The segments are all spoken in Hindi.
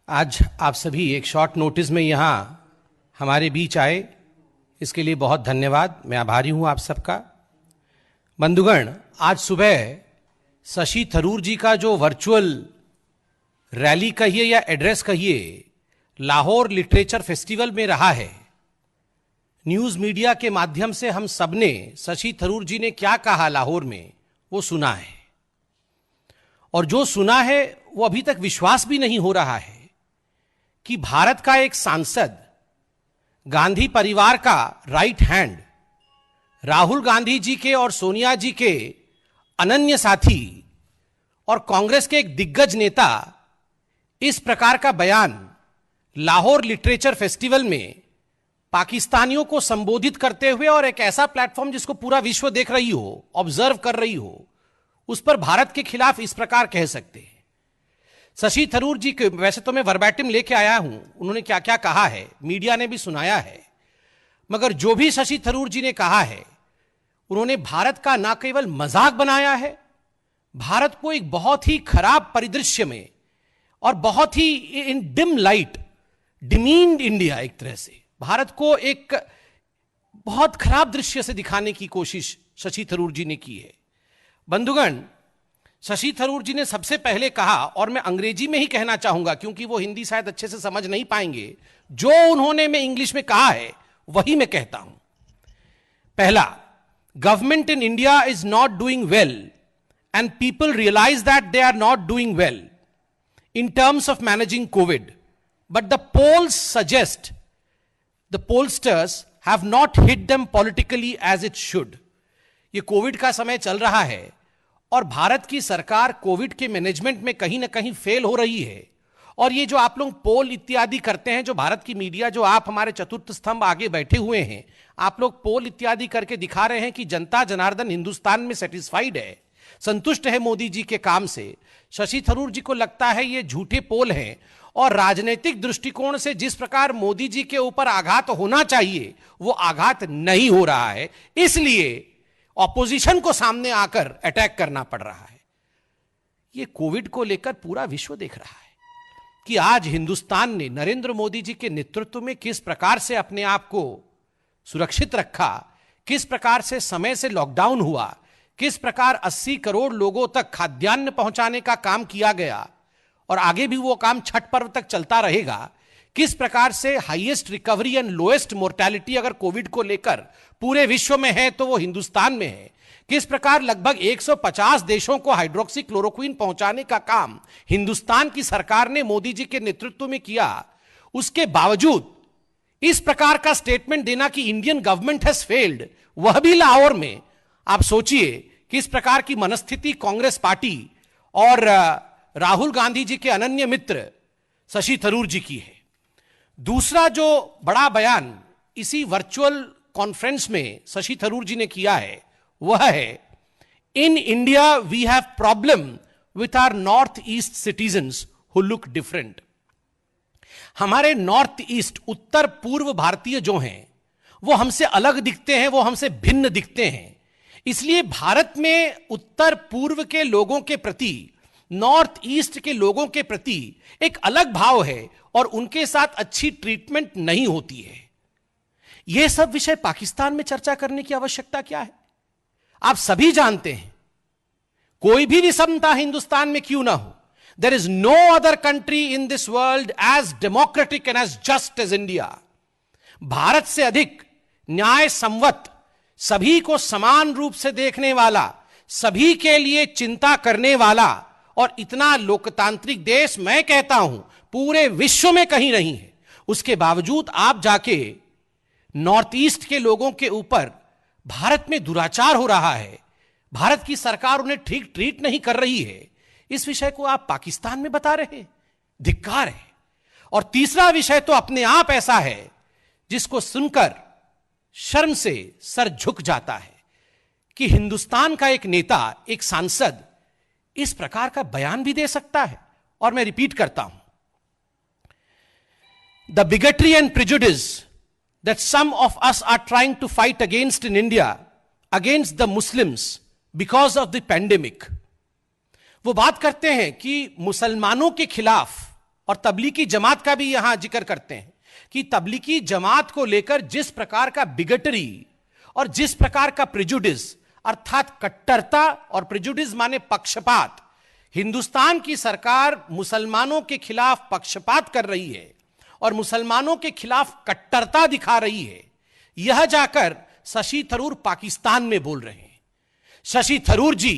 आज आप सभी एक शॉर्ट नोटिस में यहाँ हमारे बीच आए, इसके लिए बहुत धन्यवाद। मैं आभारी हूँ आप सबका। बंधुगण, आज सुबह शशि थरूर जी का जो वर्चुअल रैली कहिए या एड्रेस कहिए लाहौर लिटरेचर फेस्टिवल में रहा है, न्यूज मीडिया के माध्यम से हम सबने शशि थरूर जी ने क्या कहा लाहौर में वो सुना है, और जो सुना है वो अभी तक विश्वास भी नहीं हो रहा है कि भारत का एक सांसद, गांधी परिवार का राइट हैंड, राहुल गांधी जी के और सोनिया जी के अनन्य साथी और कांग्रेस के एक दिग्गज नेता इस प्रकार का बयान लाहौर लिटरेचर फेस्टिवल में पाकिस्तानियों को संबोधित करते हुए, और एक ऐसा प्लेटफॉर्म जिसको पूरा विश्व देख रही हो, ऑब्जर्व कर रही हो, उस पर भारत के खिलाफ इस प्रकार कह सकते हैं। शशि थरूर जी के, वैसे तो मैं वर्बैटिम लेके आया हूं, उन्होंने क्या क्या कहा है, मीडिया ने भी सुनाया है, मगर जो भी शशि थरूर जी ने कहा है, उन्होंने भारत का ना केवल मजाक बनाया है, भारत को एक बहुत ही खराब परिदृश्य में और बहुत ही इन डिम लाइट, डिमीन्ड इंडिया, एक तरह से भारत को एक बहुत खराब दृश्य से दिखाने की कोशिश शशि थरूर जी ने की है। बंधुगण, शशि थरूर जी ने सबसे पहले कहा, और मैं अंग्रेजी में ही कहना चाहूंगा क्योंकि वो हिंदी शायद अच्छे से समझ नहीं पाएंगे, जो उन्होंने मैं इंग्लिश में कहा है वही मैं कहता हूं। पहला, government in India is not doing well and people realise that they are not doing well in terms of managing COVID, but the polls suggest the pollsters have not hit them politically as it should. ये कोविड का समय चल रहा है और भारत की सरकार कोविड के मैनेजमेंट में कहीं ना कहीं फेल हो रही है, और ये जो आप लोग पोल इत्यादि करते हैं, जो भारत की मीडिया, जो आप हमारे चतुर्थ स्तंभ आगे बैठे हुए हैं, आप लोग पोल इत्यादि करके दिखा रहे हैं कि जनता जनार्दन हिंदुस्तान में सेटिस्फाइड है, संतुष्ट है मोदी जी के काम से। शशि थरूर जी को लगता है ये झूठे पोल हैं, और राजनीतिक दृष्टिकोण से जिस प्रकार मोदी जी के ऊपर आघात होना चाहिए वो आघात नहीं हो रहा है, इसलिए ऑपोजिशन को सामने आकर अटैक करना पड़ रहा है। ये कोविड को लेकर पूरा विश्व देख रहा है कि आज हिंदुस्तान ने नरेंद्र मोदी जी के नेतृत्व में किस प्रकार से अपने आप को सुरक्षित रखा, किस प्रकार से समय से लॉकडाउन हुआ, किस प्रकार 80 करोड़ लोगों तक खाद्यान्न पहुंचाने का काम किया गया, और आगे भी वो काम छठ पर्व तक चलता रहेगा, किस प्रकार से highest recovery and lowest mortality अगर कोविड को लेकर पूरे विश्व में है तो वो हिंदुस्तान में है, किस प्रकार लगभग 150 देशों को हाइड्रोक्सी क्लोरोक्विन पहुंचाने का काम हिंदुस्तान की सरकार ने मोदी जी के नेतृत्व में किया, उसके बावजूद इस प्रकार का स्टेटमेंट देना कि इंडियन गवर्नमेंट हैज फेल्ड, वह भी लाहौर में। आप सोचिए किस प्रकार की मनस्थिति कांग्रेस पार्टी और राहुल गांधी जी के अनन्य मित्र शशि थरूर जी की है। दूसरा जो बड़ा बयान इसी वर्चुअल कॉन्फ्रेंस में शशि थरूर जी ने किया है वह है, in India we have problem with our north east citizens who look different. हमारे नॉर्थ ईस्ट, उत्तर पूर्व भारतीय जो हैं वो हमसे अलग दिखते हैं, वो हमसे भिन्न दिखते हैं। इसलिए भारत में उत्तर पूर्व के लोगों के प्रति, नॉर्थ ईस्ट के लोगों के प्रति एक अलग भाव है, और उनके साथ अच्छी ट्रीटमेंट नहीं होती है। यह सब विषय पाकिस्तान में चर्चा करने की आवश्यकता क्या है? आप सभी जानते हैं, कोई भी विषमता हिंदुस्तान में क्यों ना हो, there is no other country in this world as democratic and as just as India. Bharat से अधिक न्याय संवत, सभी को समान रूप से देखने वाला, सभी के लिए चिंता करने वाला और इतना लोकतांत्रिक देश मैं कहता हूं पूरे विश्व में कहीं नहीं है। उसके बावजूद आप जाके नॉर्थ ईस्ट के लोगों के ऊपर भारत में दुराचार हो रहा है, भारत की सरकार उन्हें ठीक ट्रीट नहीं कर रही है, इस विषय को आप पाकिस्तान में बता रहे हैं, धिक्कार है। और तीसरा विषय तो अपने आप ऐसा है जिसको सुनकर शर्म से सर झुक जाता है कि हिंदुस्तान का एक नेता, एक सांसद इस प्रकार का बयान भी दे सकता है। और मैं रिपीट करता हूं, the bigotry and prejudice that some of us are trying to fight against in India, against the Muslims because of the pandemic. वो बात करते हैं कि मुसलमानों के खिलाफ और तबलीगी जमात का भी यहां जिक्र करते हैं कि तबलीगी जमात को लेकर जिस प्रकार का बिगटरी और जिस प्रकार का प्रिजुडिस अर्थात कट्टरता, और प्रिजुडिस माने पक्षपात, हिंदुस्तान की सरकार मुसलमानों के खिलाफ पक्षपात कर रही है और मुसलमानों के खिलाफ कट्टरता दिखा रही है, यह जाकर शशि थरूर पाकिस्तान में बोल रहे हैं। शशि थरूर जी,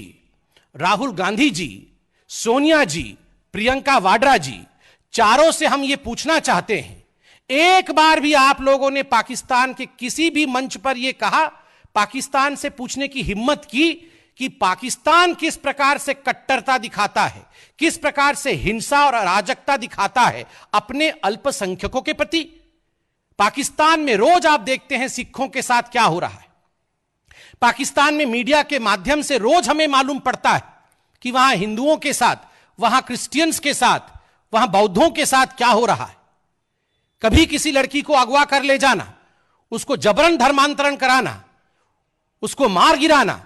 राहुल गांधी जी, सोनिया जी, प्रियंका वाड्रा जी, चारों से हम यह पूछना चाहते हैं, एक बार भी आप लोगों ने पाकिस्तान के किसी भी मंच पर यह कहा, पाकिस्तान से पूछने की हिम्मत की कि पाकिस्तान किस प्रकार से कट्टरता दिखाता है, किस प्रकार से हिंसा और अराजकता दिखाता है अपने अल्पसंख्यकों के प्रति? पाकिस्तान में रोज आप देखते हैं सिखों के साथ क्या हो रहा है। पाकिस्तान में मीडिया के माध्यम से रोज हमें मालूम पड़ता है कि वहां हिंदुओं के साथ, वहां क्रिश्चियंस के साथ, वहां बौद्धों के साथ क्या हो रहा है। कभी किसी लड़की को अगवा कर ले जाना, उसको जबरन धर्मांतरण कराना, उसको मार गिराना,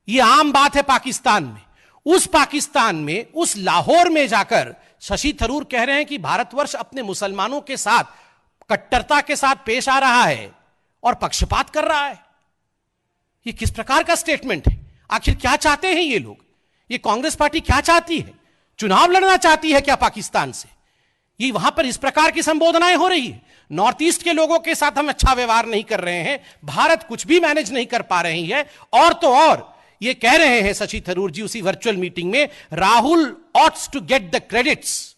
यह आम बात है पाकिस्तान में। उस पाकिस्तान में, उस लाहौर में जाकर शशि थरूर कह रहे हैं कि भारतवर्ष अपने मुसलमानों के साथ कट्टरता के साथ पेश आ रहा है और पक्षपात कर रहा है। यह किस प्रकार का स्टेटमेंट है? आखिर क्या चाहते हैं ये लोग? ये कांग्रेस पार्टी क्या चाहती है? चुनाव लड़ना चाहती है क्या पाकिस्तान से? ये वहां पर इस प्रकार की संबोधनाएं हो रही है। नॉर्थ ईस्ट के लोगों के साथ हम अच्छा व्यवहार नहीं कर रहे हैं, भारत कुछ भी मैनेज नहीं कर पा रही है, और तो और ये कह रहे हैं शशि थरूर जी उसी वर्चुअल मीटिंग में, Rahul oughts to get the credits,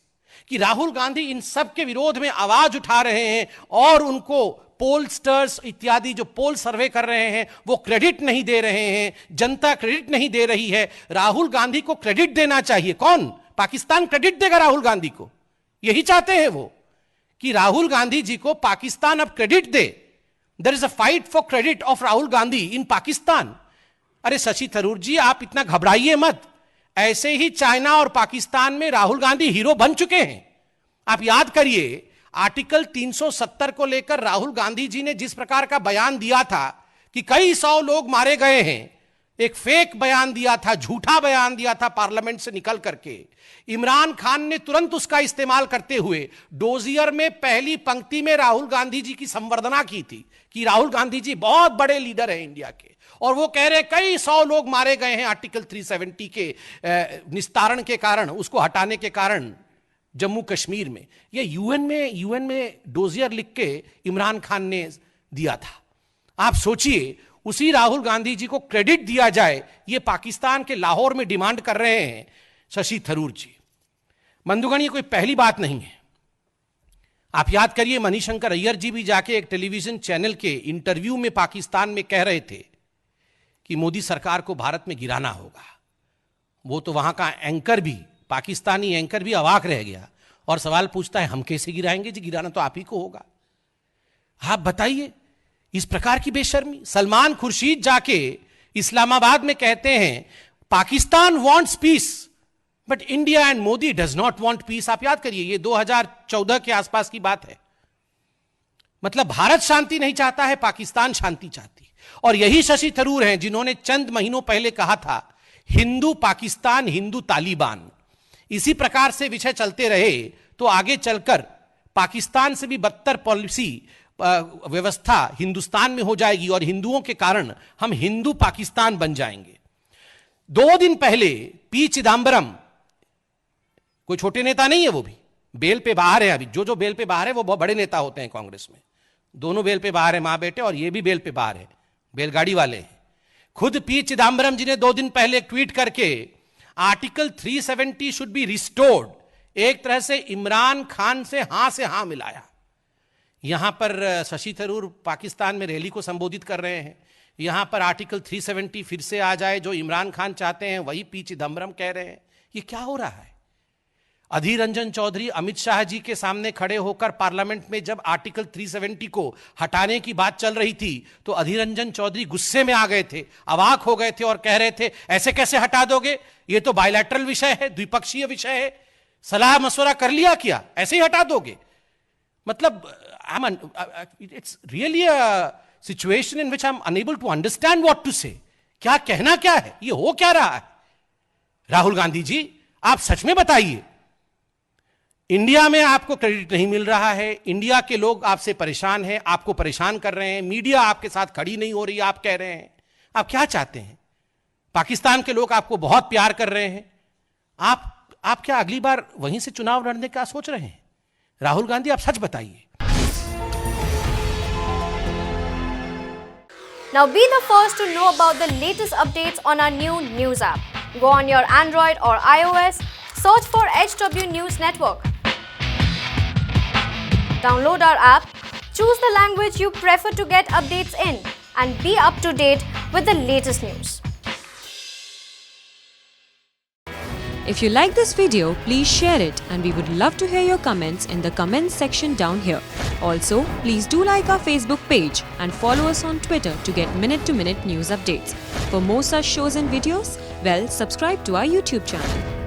कि राहुल गांधी इन सब के विरोध में आवाज उठा रहे हैं और उनको पोलस्टर्स इत्यादि जो पोल सर्वे कर रहे हैं वो क्रेडिट नहीं दे रहे हैं, जनता क्रेडिट नहीं दे रही है। राहुल गांधी को क्रेडिट देना चाहिए। कौन? पाकिस्तान क्रेडिट देगा राहुल गांधी को? यही चाहते हैं वो कि राहुल गांधी जी को पाकिस्तान अब क्रेडिट दे। There is a fight for credit of Rahul Gandhi in Pakistan. अरे शशि थरूर जी, आप इतना घबराइए मत। ऐसे ही चाइना और पाकिस्तान में राहुल गांधी हीरो बन चुके हैं। आप याद करिए, आर्टिकल 370 को लेकर राहुल गांधी जी ने जिस प्रकार का बयान दिया था कि कई 100 लोग मारे गए हैं, एक फेक बयान दिया था, झूठा बयान दिया था पार्लियामेंट से निकल करके। इमरान खान ने तुरंत उसका इस्तेमाल करते हुए डोजियर में पहली पंक्ति में राहुल गांधी जी की संवर्धना की थी कि राहुल गांधी जी बहुत बड़े लीडर हैं इंडिया के, और वो कह रहे कई 100 लोग मारे गए हैं आर्टिकल 370 के निस्तारण के कारण, उसको हटाने के कारण जम्मू कश्मीर में। ये यूएन में डोजियर लिख के इमरान खान ने दिया था। आप सोचिए, उसी राहुल गांधी जी को क्रेडिट दिया जाए, ये पाकिस्तान के लाहौर में डिमांड कर रहे हैं शशि थरूर जी। बंधुगण, ये कोई पहली बात नहीं है। आप याद करिए, मणिशंकर अय्यर जी भी जाके एक टेलीविजन चैनल के इंटरव्यू में पाकिस्तान में कह रहे थे कि मोदी सरकार को भारत में गिराना होगा। वो तो वहां का एंकर भी, पाकिस्तानी एंकर भी अवाक रह गया और सवाल पूछता है, हम कैसे गिराएंगे जी? गिराना तो आप ही को होगा। आप बताइए, इस प्रकार की बेशर्मी। सलमान खुर्शीद जाके इस्लामाबाद में कहते हैं Pakistan wants peace but India and Modi does not want peace. आप याद करिए, ये 2014 के आसपास की बात है। मतलब भारत शांति नहीं चाहता है, पाकिस्तान शांति चाहती। और यही शशि थरूर हैं जिन्होंने चंद महीनों पहले कहा था, हिंदू पाकिस्तान, हिंदू तालिबान। इसी प्रकार से विषय चलते रहे तो आगे चलकर पाकिस्तान से भी बदतर पॉलिसी व्यवस्था हिंदुस्तान में हो जाएगी और हिंदुओं के कारण हम हिंदू पाकिस्तान बन जाएंगे। 2 दिन पहले पी चिदंबरम, कोई छोटे नेता नहीं है, वो भी बेल पे बाहर है। अभी जो बेल पे बाहर है वो बहुत बड़े नेता होते हैं कांग्रेस में। दोनों बेल पे बाहर है, मां बेटे, और ये भी बेल पे बाहर है, बेलगाड़ी वाले हैं। खुद पी चिदंबरम जी ने 2 दिन पहले ट्वीट करके आर्टिकल 370 शुड बी रिस्टोर्ड, एक तरह से इमरान खान से हां मिलाया। यहां पर शशि थरूर पाकिस्तान में रैली को संबोधित कर रहे हैं, यहां पर आर्टिकल 370 फिर से आ जाए, जो इमरान खान चाहते हैं वही पी चिदंबरम कह रहे हैं। ये क्या हो रहा है? अधीर रंजन चौधरी अमित शाह जी के सामने खड़े होकर पार्लियामेंट में जब आर्टिकल 370 को हटाने की बात चल रही थी तो अधीर रंजन चौधरी गुस्से में आ गए थे, अवाक हो गए थे और कह रहे थे ऐसे कैसे हटा दोगे, ये तो बायलैटरल विषय है, द्विपक्षीय विषय है, सलाह मशवरा कर लिया क्या, ऐसे ही हटा दोगे? मतलब it's really a situation in which I am unable to understand what to say. क्या कहना क्या है, ये हो क्या रहा है? राहुल गांधी जी, आप सच में बताइए, इंडिया में आपको क्रेडिट नहीं मिल रहा है, इंडिया के लोग आपसे परेशान हैं, आपको परेशान कर रहे हैं, मीडिया आपके साथ खड़ी नहीं हो रही, आप कह रहे हैं। आप क्या चाहते हैं? पाकिस्तान के लोग आपको बहुत प्यार कर रहे हैं। आप क्या अगली बार वहीं से चुनाव लड़ने का सोच रहे हैं? राहुल गांधी, आप सच बताइए। Now be the first to know about the latest updates on our new news app. Go on your Android or iOS, search for HW News Network. Download our app, choose the language you prefer to get updates in, and be up to date with the latest news. If you like this video, please share it, and we would love to hear your comments in the comments section down here. Also, please do like our Facebook page and follow us on Twitter to get minute-to-minute news updates. For more such shows and videos, well, subscribe to our YouTube channel.